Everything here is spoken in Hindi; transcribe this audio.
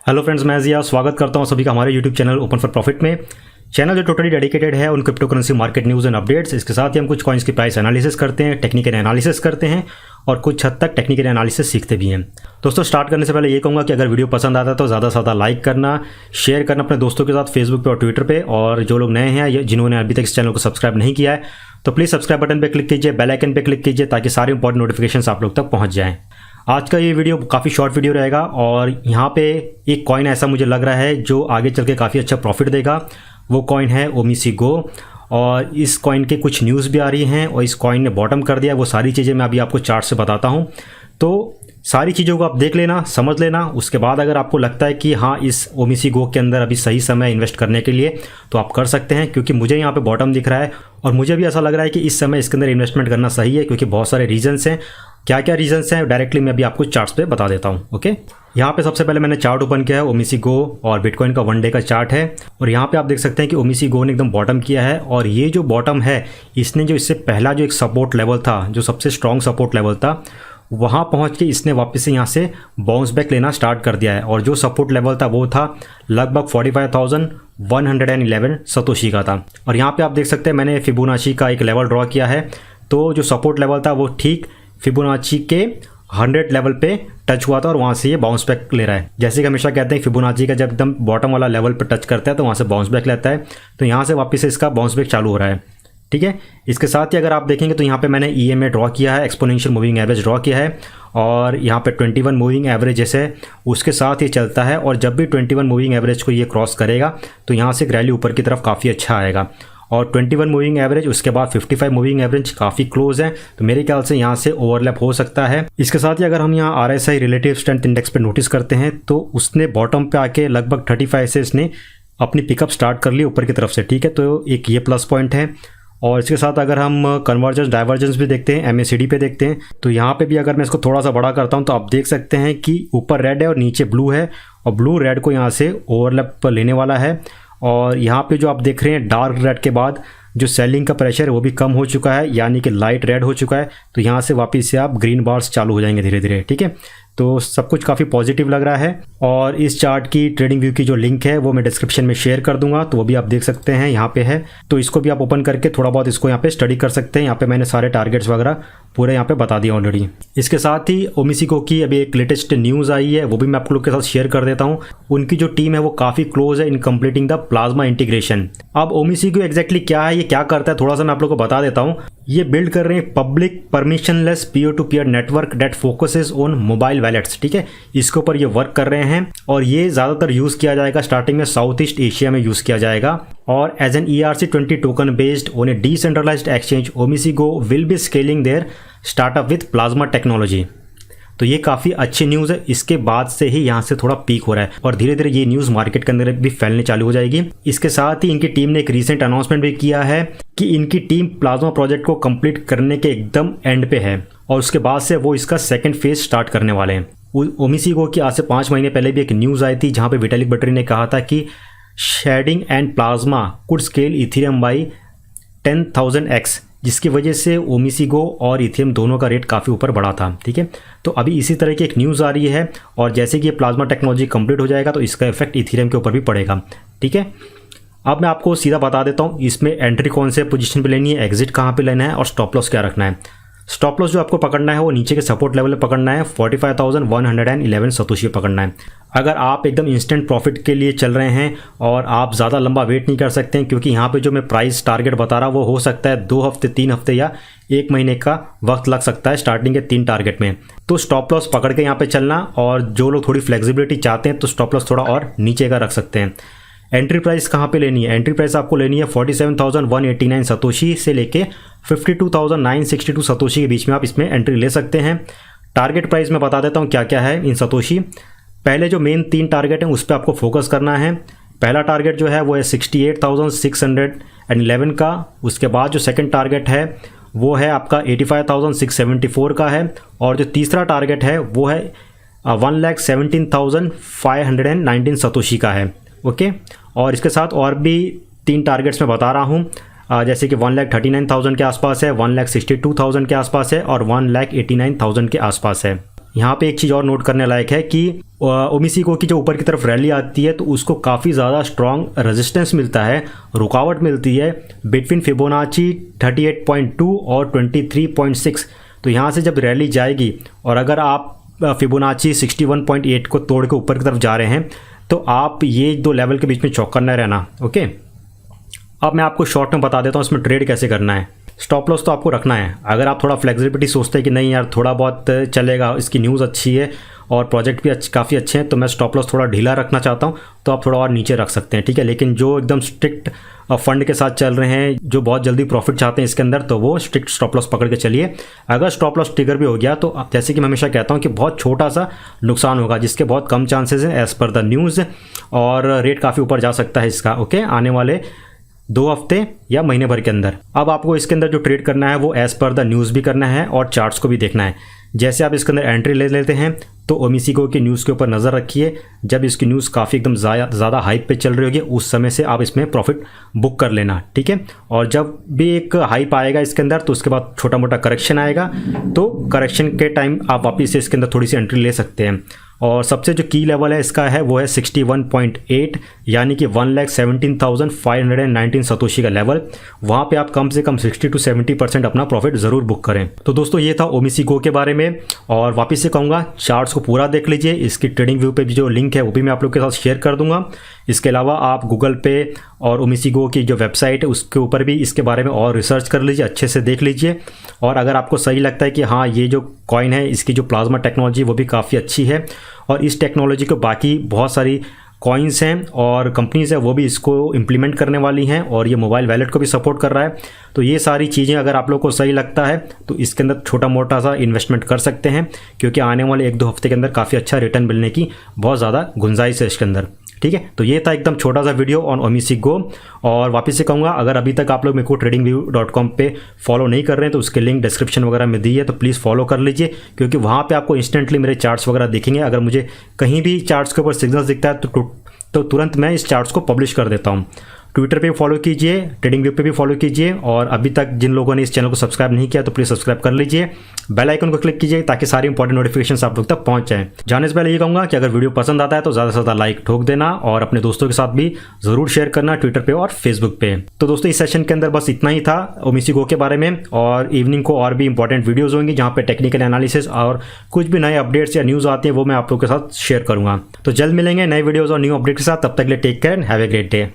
हेलो फ्रेंड्स, मैं जिया स्वागत करता हूं सभी का हमारे YouTube channel open for profit में। चैनल जो टोटली डेडिकेटेड है उन crypto currency market news and updates. इसके साथ ही हम कुछ कॉइन्स की प्राइस एनालिसिस करते हैं, टेक्निकल एनालिसिस करते हैं और कुछ हद तक टेक्निकल एनालिसिस सीखते भी हैं। दोस्तों, स्टार्ट करने से पहले ये कहूँगा कि अगर वीडियो पसंद आता है तो ज़्यादा से ज़्यादा लाइक करना, शेयर करना अपने दोस्तों के साथ फेसबुक पे और ट्विटर पे। और जो लोग नए हैं जिन्होंने अभी तक इस चैनल को सब्सक्राइब नहीं किया है तो प्लीज़ सब्सक्राइब बटन पर क्लिक कीजिए, बेल आइकन पर क्लिक कीजिए ताकि सारे इंपॉर्टेंट नोटिफिकेशन आप लोग तक पहुँच जाएँ। आज का ये वीडियो काफ़ी शॉर्ट वीडियो रहेगा और यहाँ पे एक कॉइन ऐसा मुझे लग रहा है जो आगे चल के काफ़ी अच्छा प्रॉफिट देगा। वो कॉइन है ओमिसी गो और इस कॉइन के कुछ न्यूज़ भी आ रही हैं और इस कॉइन ने बॉटम कर दिया। वो सारी चीज़ें मैं अभी आपको चार्ट से बताता हूँ, तो सारी चीज़ों को आप देख लेना, समझ लेना। उसके बाद अगर आपको लगता है कि हाँ इस ओमिसी गो के अंदर अभी सही समय है इन्वेस्ट करने के लिए तो आप कर सकते हैं, क्योंकि मुझे यहाँ पे बॉटम दिख रहा है और मुझे भी ऐसा लग रहा है कि इस समय इसके अंदर इन्वेस्टमेंट करना सही है, क्योंकि बहुत सारे रीजंस हैं। क्या क्या रीजंस हैं डायरेक्टली मैं अभी आपको चार्ट्स पे बता देता हूँ। ओके, यहाँ पे सबसे पहले मैंने चार्ट ओपन किया है ओमिसी गो और बिटकॉइन का 1 डे का चार्ट है और यहाँ पे आप देख सकते हैं कि ओमिसी गो ने एकदम बॉटम किया है। और ये जो बॉटम है इसने जो इससे पहला जो एक सपोर्ट लेवल था, जो सबसे स्ट्रॉन्ग सपोर्ट लेवल था, वहाँ पहुँच के इसने वापस से यहाँ से बाउंस बैक लेना स्टार्ट कर दिया है। और जो सपोर्ट लेवल था वो था लगभग 45,111 सतोशी का था। और यहाँ पे आप देख सकते हैं मैंने फिबोनाची का एक लेवल ड्रॉ किया है, तो जो सपोर्ट लेवल था वो ठीक फिबोनाची के 100 लेवल पे टच हुआ था और वहाँ से ये बाउंस बैक ले रहा है। जैसे कि हमेशा कहते हैं फिबोनाची का जब एकदम बॉटम वाला लेवल पे टच करता है तो वहाँ से बाउंस बैक लेता है, तो यहाँ से वापस से इसका बाउंस बैक चालू हो रहा है। ठीक है, इसके साथ ही अगर आप देखेंगे तो यहाँ पे मैंने EMA ड्रॉ किया है, एक्सपोनेंशियल मूविंग एवरेज ड्रॉ किया है और यहाँ पे 21 मूविंग एवरेज है उसके साथ ये चलता है। और जब भी 21 मूविंग एवरेज को ये क्रॉस करेगा तो यहाँ से रैली ऊपर की तरफ काफ़ी अच्छा आएगा। और 21 मूविंग एवरेज उसके बाद 55 मूविंग एवरेज काफ़ी क्लोज है, तो मेरे ख्याल से यहाँ से ओवरलैप हो सकता है। इसके साथ ही अगर हम यहाँ RSI रिलेटिव स्ट्रेंथ इंडेक्स पे नोटिस करते हैं तो उसने बॉटम पे आके लगभग 35 से इसने अपनी पिकअप स्टार्ट कर ली ऊपर की तरफ से। ठीक है, तो एक ये प्लस पॉइंट है। और इसके साथ अगर हम कन्वर्जेंस डाइवर्जेंस भी देखते हैं, MACD पे देखते हैं, तो यहाँ पे भी अगर मैं इसको थोड़ा सा बड़ा करता हूँ तो आप देख सकते हैं कि ऊपर रेड है और नीचे ब्लू है और ब्लू रेड को यहाँ से ओवरलैप लेने वाला है। और यहाँ पे जो आप देख रहे हैं डार्क रेड के बाद जो सेलिंग का प्रेशर है वो भी कम हो चुका है, यानी कि लाइट रेड हो चुका है। तो यहाँ से वापस से आप ग्रीन बार्स चालू हो जाएंगे धीरे धीरे। ठीक है, तो सब कुछ काफ़ी पॉजिटिव लग रहा है। और इस चार्ट की ट्रेडिंग व्यू की जो लिंक है वो मैं डिस्क्रिप्शन में शेयर कर दूंगा, तो वो भी आप देख सकते हैं, यहाँ पे है। तो इसको भी आप ओपन करके थोड़ा बहुत इसको यहाँ पे स्टडी कर सकते हैं। यहाँ पे मैंने सारे टारगेट्स वगैरह पूरे यहाँ पे बता दिया ऑलरेडी। इसके साथ ही ओमिसी गो की अभी एक लेटेस्ट न्यूज़ आई है, वो भी मैं आप लोग के साथ शेयर कर देता हूँ। उनकी जो टीम है वो काफ़ी क्लोज है इन कंप्लीटिंग द प्लाज्मा इंटीग्रेशन। अब ओमिसी गो एग्जैक्टली क्या है, ये क्या करता है, थोड़ा सा मैं आप लोग को बता देता हूँ। ये बिल्ड कर रहे हैं public permissionless peer to peer network that focuses on mobile wallets. ठीक है, इसके ऊपर ये वर्क कर रहे हैं और ये ज़्यादातर यूज़ किया जाएगा स्टार्टिंग में साउथ ईस्ट एशिया में यूज़ किया जाएगा। और as an ERC-20 token based on a decentralised exchange OmiseGO will be scaling their startup with plasma technology. तो ये काफ़ी अच्छी न्यूज़ है। इसके बाद से ही यहाँ से थोड़ा पीक हो रहा है और धीरे धीरे ये न्यूज़ मार्केट के अंदर भी फैलने चालू हो जाएगी। इसके साथ ही इनकी टीम ने एक रीसेंट अनाउंसमेंट भी किया है कि इनकी टीम प्लाज्मा प्रोजेक्ट को कंप्लीट करने के एकदम एंड पे है और उसके बाद से वो इसका सेकेंड फेज स्टार्ट करने वाले हैं। ओमिसी गो की आज से 5 महीने पहले भी एक न्यूज़ आई थी जहाँ पे विटालिक बट्री ने कहा था कि sharding and plasma could scale Ethereum by 10,000x, जिसकी वजह से ओमिसी गो और इथेरियम दोनों का रेट काफ़ी ऊपर बढ़ा था। ठीक है, तो अभी इसी तरह की एक न्यूज़ आ रही है और जैसे कि ये प्लाज्मा टेक्नोलॉजी कंप्लीट हो जाएगा तो इसका इफेक्ट इथेरियम के ऊपर भी पड़ेगा। ठीक है, अब मैं आपको सीधा बता देता हूँ इसमें एंट्री कौन से पोजीशन पे लेनी है, एग्जिट कहाँ पे लेना है और स्टॉप लॉस क्या रखना है। स्टॉप लॉस जो आपको पकड़ना है वो नीचे के सपोर्ट लेवल पे पकड़ना है, 45,111 सतोशी पकड़ना है। अगर आप एकदम इंस्टेंट प्रॉफिट के लिए चल रहे हैं और आप ज़्यादा लंबा वेट नहीं कर सकते हैं, क्योंकि यहाँ पे जो मैं प्राइस टारगेट बता रहा वो हो सकता है 2 हफ्ते 3 हफ्ते या 1 महीने का वक्त लग सकता है स्टार्टिंग के 3 टारगेट में। तो स्टॉप लॉस पकड़ के यहाँ पे चलना, और जो लोग थोड़ी फ्लेक्सिबिलिटी चाहते हैं तो स्टॉप लॉस थोड़ा और नीचे का रख सकते हैं। एंट्री प्राइस कहाँ पे लेनी है, एंट्री प्राइस आपको लेनी है 47,189 सतोशी से लेके 52,962 सतोशी के बीच में आप इसमें एंट्री ले सकते हैं। टारगेट प्राइस मैं बता देता हूँ क्या क्या है इन सतोशी। पहले जो मेन 3 टारगेट हैं उस पर आपको फोकस करना है। पहला टारगेट जो है वो है 68,611 का। उसके बाद जो सेकंड टारगेट है वो है आपका 85,674 का है और जो तीसरा टारगेट है वो है 1,17,519 सतोशी का है। ओके, और इसके साथ और भी 3 टारगेट्स मैं बता रहा हूँ, जैसे कि 1,39,000 के आसपास है, 1,62,000 के आसपास है और 1,89,000 के आसपास है। यहाँ पे एक चीज़ और नोट करने लायक है कि ओमिसिगो की जो ऊपर की तरफ रैली आती है तो उसको काफ़ी ज़्यादा स्ट्रॉन्ग रेजिस्टेंस मिलता है, रुकावट मिलती है बिटवीन फिबोनाची 38.2 और 23.6। तो यहाँ से जब रैली जाएगी और अगर आप फिबोनाची 61.8 को तोड़ के ऊपर की तरफ जा रहे हैं तो आप ये दो लेवल के बीच में चौकन्ना न रहना। ओके, अब मैं आपको शॉर्ट में बता देता हूँ इसमें ट्रेड कैसे करना है। स्टॉप लॉस तो आपको रखना है। अगर आप थोड़ा फ्लेक्सिबिलिटी सोचते हैं कि नहीं यार थोड़ा बहुत चलेगा, इसकी न्यूज़ अच्छी है और प्रोजेक्ट भी काफ़ी अच्छे हैं, तो मैं स्टॉप लॉस थोड़ा ढीला रखना चाहता हूं, तो आप थोड़ा और नीचे रख सकते हैं, ठीक है। लेकिन जो एकदम स्ट्रिक्ट फंड के साथ चल रहे हैं, जो बहुत जल्दी प्रॉफिट चाहते हैं इसके अंदर, तो वो स्ट्रिक्ट स्टॉप लॉस पकड़ के चलिए। अगर स्टॉप लॉस ट्रिगर भी हो गया तो जैसे कि मैं हमेशा कहता हूँ कि बहुत छोटा सा नुकसान होगा, जिसके बहुत कम चांसेस हैं एज़ पर द न्यूज़, और रेट काफ़ी ऊपर जा सकता है इसका, ओके, आने वाले 2 हफ्ते या महीने भर के अंदर। अब आपको इसके अंदर जो ट्रेड करना है वो एज़ पर द न्यूज़ भी करना है और चार्ट्स को भी देखना है। जैसे आप इसके अंदर एंट्री ले लेते हैं तो ओमिसिगो की न्यूज़ के ऊपर नज़र रखिए। जब इसकी न्यूज़ काफ़ी एकदम ज़्यादा हाइप पे चल रही होगी उस समय से आप इसमें प्रॉफिट बुक कर लेना, ठीक है। और जब भी एक हाइप आएगा इसके अंदर तो उसके बाद छोटा मोटा करेक्शन आएगा, तो करेक्शन के टाइम आप वापस से इसके अंदर थोड़ी सी एंट्री ले सकते हैं। और सबसे जो की लेवल है इसका है वो है 61.8, यानी कि 1,17,519 सतोशी का लेवल। वहाँ पे आप कम से कम 60 to 70% अपना प्रॉफिट ज़रूर बुक करें। तो दोस्तों ये था ओमिसिगो के बारे में, और वापस से कहूँगा चार्ट्स को पूरा देख लीजिए। इसकी ट्रेडिंग व्यू पे भी जो लिंक है वो भी मैं आप लोग के साथ शेयर कर दूंगा। इसके अलावा आप गूगल पे और ओमिसिगो की जो वेबसाइट है उसके ऊपर भी इसके बारे में और रिसर्च कर लीजिए, अच्छे से देख लीजिए। और अगर आपको सही लगता है कि हाँ ये जो कॉइन है इसकी जो प्लाज्मा टेक्नोलॉजी वो भी काफ़ी अच्छी है, और इस टेक्नोलॉजी को बाकी बहुत सारी कॉइन्स हैं और कंपनीज़ हैं वो भी इसको इम्प्लीमेंट करने वाली हैं, और ये मोबाइल वैलेट को भी सपोर्ट कर रहा है। तो ये सारी चीज़ें अगर आप लोग को सही लगता है तो इसके अंदर छोटा मोटा सा इन्वेस्टमेंट कर सकते हैं, क्योंकि आने वाले 1-2 हफ्ते के अंदर काफ़ी अच्छा रिटर्न मिलने की बहुत ज़्यादा गुंजाइश है इसके अंदर, ठीक है। तो ये था एकदम छोटा सा वीडियो ऑन ओमिसिगो। और वापस से कहूँगा अगर अभी तक आप लोग मेरे को tradingview.com पे फॉलो नहीं कर रहे हैं तो उसके लिंक डिस्क्रिप्शन वगैरह में दी है, तो प्लीज़ फॉलो कर लीजिए, क्योंकि वहाँ पे आपको इंस्टेंटली मेरे चार्ट्स वगैरह दिखेंगे। अगर मुझे कहीं भी चार्ट्स के ऊपर सिग्नल्स दिखता है तो तुरंत मैं इस चार्ट्स को पब्लिश कर देता हूँ। ट्विटर पे फॉलो कीजिए, ट्रेडिंग व्यू पे भी फॉलो कीजिए, और अभी तक जिन लोगों ने इस चैनल को सब्सक्राइब नहीं किया तो प्लीज़ सब्सक्राइब कर लीजिए, बेल आइकन को क्लिक कीजिए ताकि सारी इंपॉर्टेंट नोटिफिकेशंस आप लोग तक पहुंच जाएं। जाने से पहले ये कहूँगा कि अगर वीडियो पसंद आता है तो ज़्यादा से ज़्यादा लाइक ठोक देना, और अपने दोस्तों के साथ भी ज़रूर शेयर करना ट्विटर पे और फेसबुक पे। तो दोस्तों इस सेशन के अंदर बस इतना ही था ओमिसिगो के बारे में, और इवनिंग को और भी इंपॉर्टेंट वीडियोज़ होंगी जहाँ पे टेक्निकल एनालिसिस और कुछ भी नए अपडेट्स या न्यूज़ आती है वो मैं आप लोग के साथ शेयर करूँगा। तो जल्द मिलेंगे नए वीडियोज़ और न्यू अपडेट के साथ, तब तक के लिए take care and have a great day.